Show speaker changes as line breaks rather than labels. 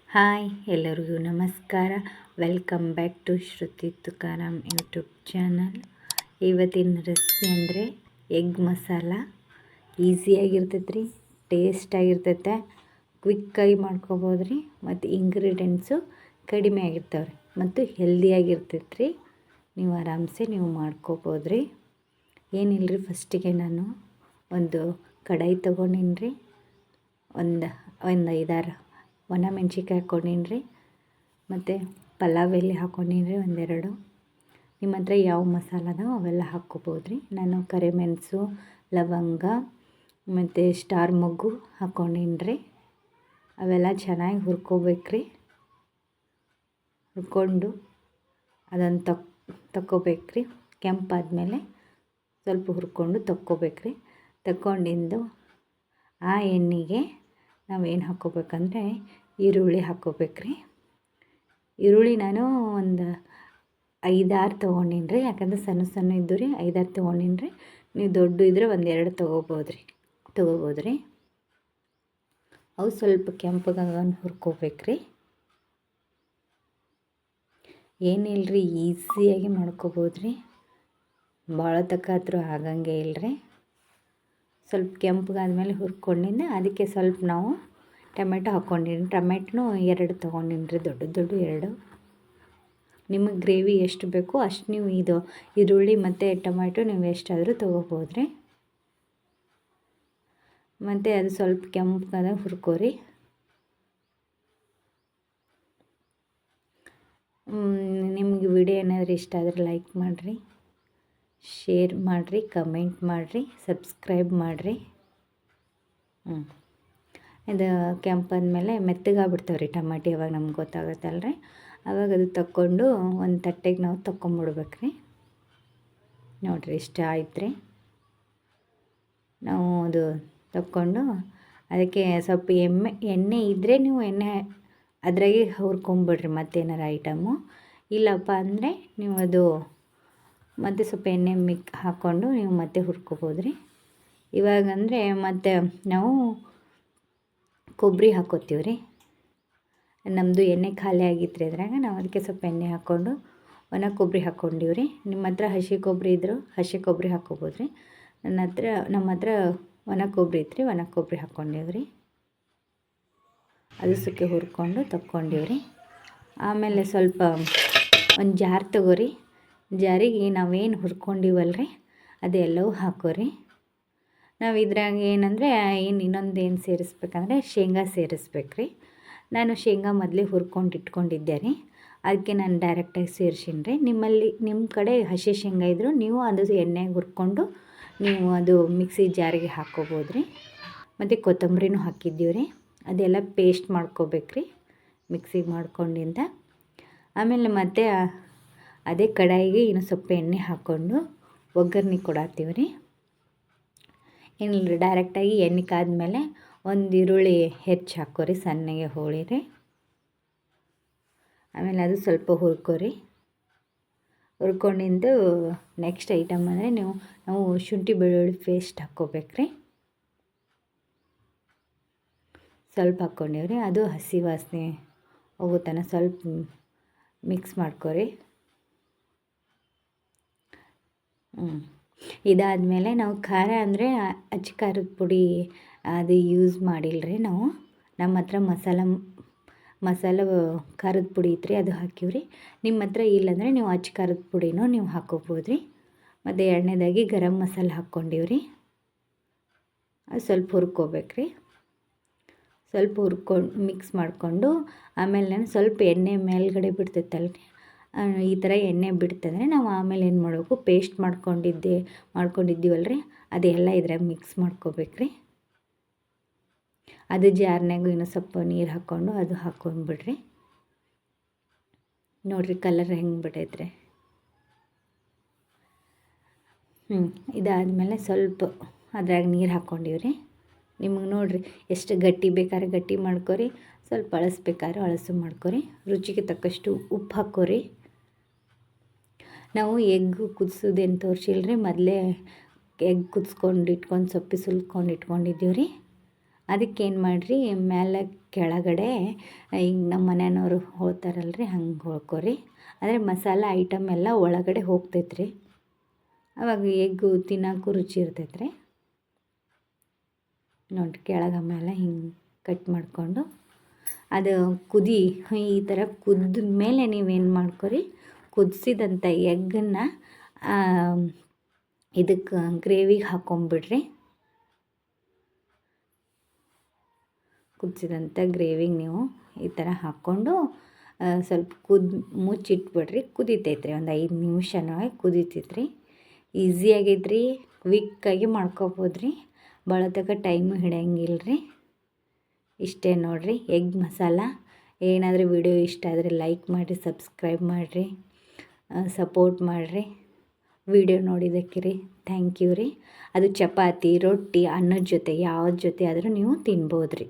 Hi ಎಲ್ಲರಿಗೂ ನಮಸ್ಕಾರ. Welcome back to Shruti Tukaram YouTube channel. ಇವತ್ತಿನ ರೆಸಿಪಿ ಅಂದರೆ ಎಗ್ ಮಸಾಲ. ಈಸಿಯಾಗಿರ್ತೈತೆ ರೀ, ಟೇಸ್ಟಾಗಿರ್ತೈತೆ, ಕ್ವಿಕ್ಕಾಗಿ ಮಾಡ್ಕೊಬೋದು ರೀ. ಮತ್ತು ಇಂಗ್ರೀಡಿಯೆಂಟ್ಸು ಕಡಿಮೆ ಆಗಿರ್ತಾವೆ ರೀ ಮತ್ತು ಹೆಲ್ದಿಯಾಗಿರ್ತೈತೆ ರೀ. ನೀವು ಆರಾಮ್ಸೆ ಮಾಡ್ಕೊಬೋದು ರೀ. ಏನಿಲ್ಲ ರೀ, ಫಸ್ಟಿಗೆ ನಾನು ಒಂದು ಕಡಾಯಿ ತೊಗೊಂಡಿನಿ ರೀ. ಒಂದು 5-6 ಒಣ ಮೆಣ್ಸಿನ್ಕಾಯಿ ಹಾಕ್ಕೊಂಡೀನಿ ರೀ. ಮತ್ತು ಪಲಾವ್ ಎಲೆ ಹಾಕ್ಕೊಂಡೀನಿ ರೀ ಒಂದೆರಡು. ನಿಮ್ಮ ಹತ್ರ ಯಾವ ಮಸಾಲ ಅದಾವೆ ಅವೆಲ್ಲ ಹಾಕ್ಕೋಬೋದು ರೀ. ನಾನು ಕರಿಮೆಣಸು, ಲವಂಗ ಮತ್ತು ಸ್ಟಾರ್ ಮೊಗ್ಗು ಹಾಕ್ಕೊಂಡೀನಿ ರೀ. ಅವೆಲ್ಲ ಚೆನ್ನಾಗಿ ಹುರ್ಕೋಬೇಕು ರೀ. ಹುರ್ಕೊಂಡು ಅದನ್ನು ತಕ್ಕೋಬೇಕು ರೀ. ಕೆಂಪಾದಮೇಲೆ ಸ್ವಲ್ಪ ಹುರ್ಕೊಂಡು ತಕ್ಕೋಬೇಕು ರೀ. ತಕ್ಕೊಂಡಿದ್ದು ಆ ಎಣ್ಣೆಗೆ ನಾವೇನು ಹಾಕ್ಕೋಬೇಕಂದ್ರೆ ಈರುಳ್ಳಿ ಹಾಕ್ಕೋಬೇಕು ರೀ. ಈರುಳ್ಳಿ ನಾನು ಒಂದು 5-6 ತೊಗೊಂಡೀನಿ ರೀ. ಯಾಕಂದ್ರೆ ಸಣ್ಣ ಇದ್ದು ರೀ, 5-6 ತೊಗೊಂಡೀನಿ ರೀ. ನೀವು ದೊಡ್ಡ ಇದ್ದರೆ 1-2 ತೊಗೋಬೋದು ರೀ. ಅವು ಸ್ವಲ್ಪ ಕೆಂಪಗಾಗಂಗೆ ಹುರ್ಕೋಬೇಕು ರೀ. ಏನಿಲ್ಲ ರೀ, ಈಸಿಯಾಗಿ ಮಾಡ್ಕೋಬೋದು ರೀ. ಭಾಳ ತಕ್ಕಾದ್ರೂ ಆಗಂಗೆ ಇಲ್ಲ ರೀ. ಸ್ವಲ್ಪ ಕೆಂಪಗಾದ್ಮೇಲೆ ಹುರ್ಕೊಂಡಿದ್ದೆ. ಅದಕ್ಕೆ ಸ್ವಲ್ಪ ನಾವು ಟೊಮೆಟೊ ಹಾಕ್ಕೊಂಡೀನಿ. ಟೊಮೆಟೊನೂ 2 ತೊಗೊಂಡೀನಿ ರೀ, ದೊಡ್ಡ 2. ನಿಮಗೆ ಗ್ರೇವಿ ಎಷ್ಟು ಬೇಕೋ ಅಷ್ಟು ನೀವು ಈರುಳ್ಳಿ ಮತ್ತು ಟೊಮೆಟೊ ನೀವು ಎಷ್ಟಾದರೂ ತೊಗೋಬೋದು ರೀ. ಮತ್ತು ಅದು ಸ್ವಲ್ಪ ಕೆಂಪಗಾದಾಗ ಹುರ್ಕೋರಿ. ನಿಮಗೆ ವಿಡಿಯೋ ಏನಾದರೂ ಇಷ್ಟ ಆದರೆ ಲೈಕ್ ಮಾಡಿರಿ, ಶೇರ್ ಮಾಡಿರಿ, ಕಮೆಂಟ್ ಮಾಡಿರಿ, ಸಬ್ಸ್ಕ್ರೈಬ್ ಮಾಡಿರಿ. ಇದು ಕೆಂಪಾದ್ಮೇಲೆ ಮೆತ್ತಗಾಗ್ಬಿಡ್ತಾವೆ ರೀ ಟಮಾಟಿ. ಅವಾಗ ನಮ್ಗೆ ಗೊತ್ತಾಗುತ್ತಲ್ಲ ರೀ. ಆವಾಗ ಅದು ತಕ್ಕೊಂಡು ಒಂದು ತಟ್ಟೆಗೆ ನಾವು ತಕ್ಕೊಂಬಿಡ್ಬೇಕು ರೀ. ನೋಡಿರಿ, ಇಷ್ಟ ಆಯ್ತು ರೀ. ನಾವು ಅದು ತಕ್ಕೊಂಡು ಅದಕ್ಕೆ ಸ್ವಲ್ಪ ಎಣ್ಣೆ ಇದ್ದರೆ ನೀವು ಎಣ್ಣೆ ಅದ್ರಾಗೆ ಹುರ್ಕೊಂಬಿಡ್ರಿ ಮತ್ತೇನಾರು ಐಟಮು. ಇಲ್ಲಪ್ಪ ಅಂದರೆ ನೀವು ಅದು ಮತ್ತು ಸ್ವಲ್ಪ ಎಣ್ಣೆ ಹಾಕ್ಕೊಂಡು ನೀವು ಮತ್ತೆ ಹುರ್ಕೋಬೋದು ರೀ. ಇವಾಗಂದರೆ ಮತ್ತು ನಾವು ಕೊಬ್ಬರಿ ಹಾಕ್ಕೋತೀವಿ ರೀ. ನಮ್ಮದು ಎಣ್ಣೆ ಖಾಲಿ ಆಗಿತ್ತು ರೀ ಅದ್ರಾಗ. ನಾವು ಅದಕ್ಕೆ ಸ್ವಲ್ಪ ಎಣ್ಣೆ ಹಾಕ್ಕೊಂಡು ಒಣ ಕೊಬ್ಬರಿ ಹಾಕ್ಕೊಂಡೀವಿ ರೀ. ನಿಮ್ಮ ಹತ್ರ ಹಸಿ ಕೊಬ್ಬರಿ ಇದ್ದರೂ ಹಸಿ ಕೊಬ್ಬರಿ ಹಾಕ್ಕೋಬೋದು ರೀ. ನಮ್ಮ ಹತ್ರ ಒಣ ಕೊಬ್ಬರಿ ಇತ್ತು ರೀ, ಒಣ ಕೊಬ್ಬರಿ ಹಾಕ್ಕೊಂಡೀವಿ ರೀ. ಅದು ಸುಕ್ಕೆ ಹುರ್ಕೊಂಡು ತಕ್ಕೊಂಡೀವಿ ರೀ. ಆಮೇಲೆ ಸ್ವಲ್ಪ ಒಂದು ಜಾರ್ ತೊಗೋರಿ. ಜಾರಿಗೆ ನಾವೇನು ಹುರ್ಕೊಂಡಿವಲ್ಲ ರೀ ಅದೆಲ್ಲವೂ ಹಾಕೋರಿ. ನಾವು ಇದ್ರಾಗ ಏನಂದರೆ ಇನ್ನೊಂದು ಏನು ಸೇರಿಸ್ಬೇಕಂದ್ರೆ ಶೇಂಗಾ ಸೇರಿಸ್ಬೇಕು ರೀ. ನಾನು ಶೇಂಗಾ ಮೊದಲೇ ಹುರ್ಕೊಂಡು ಇಟ್ಕೊಂಡಿದ್ದೆ ರೀ. ಅದಕ್ಕೆ ನಾನು ಡೈರೆಕ್ಟಾಗಿ ಸೇರಿಸೀನಿ ರೀ. ನಿಮ್ಮ ಕಡೆ ಹಸಿ ಶೇಂಗಾ ಇದ್ದರೂ ನೀವು ಅದು ಎಣ್ಣೆಗೆ ಹುರ್ಕೊಂಡು ನೀವು ಅದು ಮಿಕ್ಸಿ ಜಾರಿಗೆ ಹಾಕ್ಕೋಬೋದು ರೀ. ಮತ್ತು ಕೊತ್ತಂಬರಿನೂ ಹಾಕಿದ್ದೀವಿ ರೀ. ಅದೆಲ್ಲ ಪೇಸ್ಟ್ ಮಾಡ್ಕೋಬೇಕು ರೀ ಮಿಕ್ಸಿಗೆ ಮಾಡ್ಕೊಂಡಿಂದ. ಆಮೇಲೆ ಮತ್ತೆ ಅದೇ ಕಡಾಯಿಗೆ ಇನ್ನು ಸ್ವಲ್ಪ ಎಣ್ಣೆ ಹಾಕ್ಕೊಂಡು ಒಗ್ಗರಣೆ ಕೊಡತ್ತೀವಿ ರೀ. ಏನಿಲ್ಲ ರೀ, ಡೈರೆಕ್ಟಾಗಿ ಎಣ್ಣೆ ಕಾದ್ಮೇಲೆ ಒಂದು ಈರುಳ್ಳಿ ಹೆಚ್ಚು ಹಾಕೋರಿ, ಸಣ್ಣಗೆ ಹೋಳಿರಿ. ಆಮೇಲೆ ಅದು ಸ್ವಲ್ಪ ಹುರ್ಕೋರಿ. ಹುರ್ಕೊಂಡಿದ್ದು ನೆಕ್ಸ್ಟ್ ಐಟಮ್ ಅಂದರೆ ನಾವು ಶುಂಠಿ ಬೆಳ್ಳುಳ್ಳಿ ಪೇಸ್ಟ್ ಹಾಕ್ಕೋಬೇಕು ರೀ. ಸ್ವಲ್ಪ ಹಾಕ್ಕೊಂಡೀವಿ. ಅದು ಹಸಿ ವಾಸನೆ ಹೋಗೋ ತನಕ ಸ್ವಲ್ಪ ಮಿಕ್ಸ್ ಮಾಡ್ಕೊರಿ. ಇದಾದಮೇಲೆ ನಾವು ಖಾರ ಅಂದರೆ ಅಚ್ಚ ಖಾರದ ಪುಡಿ ಅದು ಯೂಸ್ ಮಾಡಿಲ್ಲ ರೀ ನಾವು. ನಮ್ಮ ಹತ್ರ ಮಸಾಲ ಖಾರದ ಪುಡಿ ಇತ್ತು ರೀ, ಅದು ಹಾಕಿವ್ರಿ. ನಿಮ್ಮ ಹತ್ರ ಇಲ್ಲಾಂದರೆ ನೀವು ಅಚ್ಚ ಖಾರದ ಪುಡಿನೂ ನೀವು ಹಾಕ್ಕೋಬೋದು ರೀ. ಮತ್ತು ಎರಡನೇದಾಗಿ ಗರಂ ಮಸಾಲೆ ಹಾಕ್ಕೊಂಡೀವಿ. ಅದು ಸ್ವಲ್ಪ ಹುರ್ಕೋಬೇಕು ರೀ. ಸ್ವಲ್ಪ ಹುರ್ಕೊಂಡು ಮಿಕ್ಸ್ ಮಾಡಿಕೊಂಡು ಆಮೇಲೆ ನಾನು ಸ್ವಲ್ಪ ಎಣ್ಣೆ ಮೇಲ್ಗಡೆ ಬಿಡ್ತೈತಲ್ಲ ರೀ, ಈ ಥರ ಎಣ್ಣೆ ಬಿಡ್ತಂದರೆ ನಾವು ಆಮೇಲೆ ಏನು ಮಾಡಬೇಕು, ಪೇಸ್ಟ್ ಮಾಡ್ಕೊಂಡಿದ್ದೀವಲ್ಲ ರೀ ಅದೆಲ್ಲ ಇದ್ರಾಗ ಮಿಕ್ಸ್ ಮಾಡ್ಕೋಬೇಕು ರೀ. ಅದು ಜಾರ್ನಾಗೂ ಇನ್ನೂ ಸ್ವಲ್ಪ ನೀರು ಹಾಕ್ಕೊಂಡು ಅದು ಹಾಕ್ಕೊಂಡ್ಬಿಡ್ರಿ. ನೋಡಿರಿ ಕಲರ್ ಹೆಂಗೆ ಬಿಟ್ಟೈತ್ರಿ. ಇದಾದಮೇಲೆ ಸ್ವಲ್ಪ ಅದ್ರಾಗ ನೀರು ಹಾಕ್ಕೊಂಡೀವಿ ರೀ. ನಿಮಗೆ ನೋಡಿರಿ ಎಷ್ಟು ಗಟ್ಟಿ ಬೇಕಾದ್ರೆ ಗಟ್ಟಿ ಮಾಡ್ಕೊರಿ, ಸ್ವಲ್ಪ ಅಳಸ್ಬೇಕಾದ್ರೆ ಅಳಸು ಮಾಡ್ಕೊರಿ. ರುಚಿಗೆ ತಕ್ಕಷ್ಟು ಉಪ್ಪು ಹಾಕ್ಕೋರಿ. ನಾವು ಎಗ್ ಕುದಿಸೋದೇನು ತೋರಿಸಿಲ್ಲ ರೀ. ಮೊದಲೇ ಎಗ್ ಕುದಿಸ್ಕೊಂಡು ಇಟ್ಕೊಂಡು ಸೊಪ್ಪು ಸುಲ್ಕೊಂಡು ಇಟ್ಕೊಂಡಿದ್ದೀವಿ ರೀ. ಅದಕ್ಕೇನು ಮಾಡಿರಿ, ಮೇಲೆ ಕೆಳಗಡೆ ಈಗ ನಮ್ಮ ಮನೆಯವ್ರು ಹೋಗ್ತಾರಲ್ರಿ ಹಂಗೆ ಹೋಳ್ಕೊರಿ. ಅಂದರೆ ಮಸಾಲ ಐಟಮ್ ಎಲ್ಲ ಒಳಗಡೆ ಹೋಗ್ತೈತ್ರಿ, ಅವಾಗ ಎಗ್ಗು ತಿನ್ನೋಕ್ಕೂ ರುಚಿ ಇರ್ತೈತ್ರಿ. ನೋಡಿರಿ ಕೆಳಗೆ ಮೇಲೆ ಹಿಂಗೆ ಕಟ್ ಮಾಡಿಕೊಂಡು ಅದು ಈ ಥರ ಕುದ್ದ ಮೇಲೆ ನೀವೇನು ಮಾಡ್ಕೊರಿ, ಕುದಿಸಿದಂಥ ಎಗ್ಗನ್ನು ಇದಕ್ಕೆ ಗ್ರೇವಿಗೆ ಹಾಕ್ಕೊಂಬಿಡ್ರಿ. ಕುದಿಸಿದಂಥ ಗ್ರೇವಿಗೆ ನೀವು ಈ ಥರ ಹಾಕ್ಕೊಂಡು ಸ್ವಲ್ಪ ಮುಚ್ಚಿಟ್ಬಿಡ್ರಿ. ಕುದಿತೈತ್ರಿ, ಒಂದು 5 ನಿಮಿಷನೂ ಕುದಿತೈತ್ರಿ. ಈಸಿಯಾಗೈತ್ರಿ, ಕ್ವಿಕ್ಕಾಗಿ ಮಾಡ್ಕೊಬೋದ್ರಿ, ಭಾಳ ತನಕ ಟೈಮು ಹಿಡಿಯಂಗಿಲ್ಲ ರೀ. ಇಷ್ಟೇ ನೋಡಿರಿ ಎಗ್ ಮಸಾಲ. ಏನಾದರೂ ವಿಡಿಯೋ ಇಷ್ಟ ಆದರೆ ಲೈಕ್ ಮಾಡಿರಿ, ಸಬ್ಸ್ಕ್ರೈಬ್ ಮಾಡಿರಿ, ಸಪೋರ್ಟ್ ಮಾಡಿರಿ. ವಿಡಿಯೋ ನೋಡಿದ್ದಕ್ಕೆ ರೀ ಥ್ಯಾಂಕ್ ಯು ರೀ. ಅದು ಚಪಾತಿ, ರೊಟ್ಟಿ, ಅನ್ನದ ಜೊತೆ ಯಾವ್ದು ಜೊತೆ ಆದರೂ ನೀವು ತಿನ್ಬೋದು ರೀ.